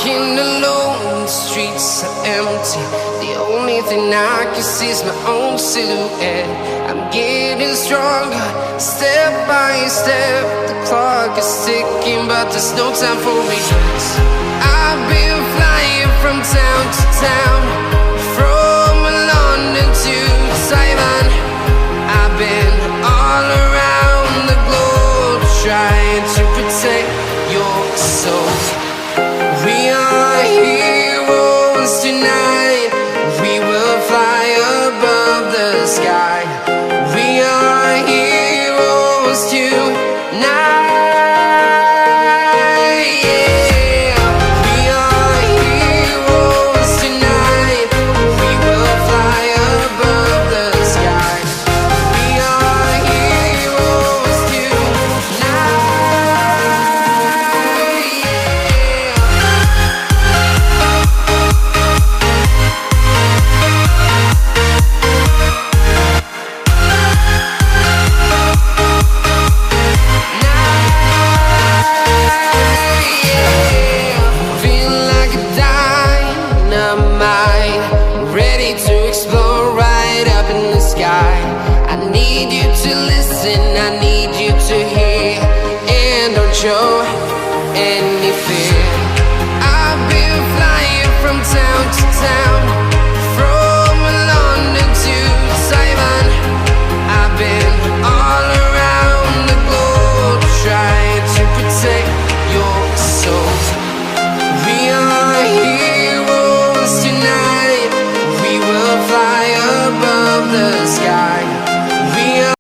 walking alone, the streets are empty. The only thing I can see is my own silhouette. I'm getting stronger, step by step. The clock is ticking, but there's no time for regrets. I've been flying from town to town, from London to Taiwan. I've been all around the globe, trying to protect your soul. We are heroes tonight. We will fly above the sky. We are heroes tonight. Yeah. We are heroes tonight. We will fly above the sky. We are heroes tonight. Feeling like a dynamite, ready to explode right up in the sky. I need you to listen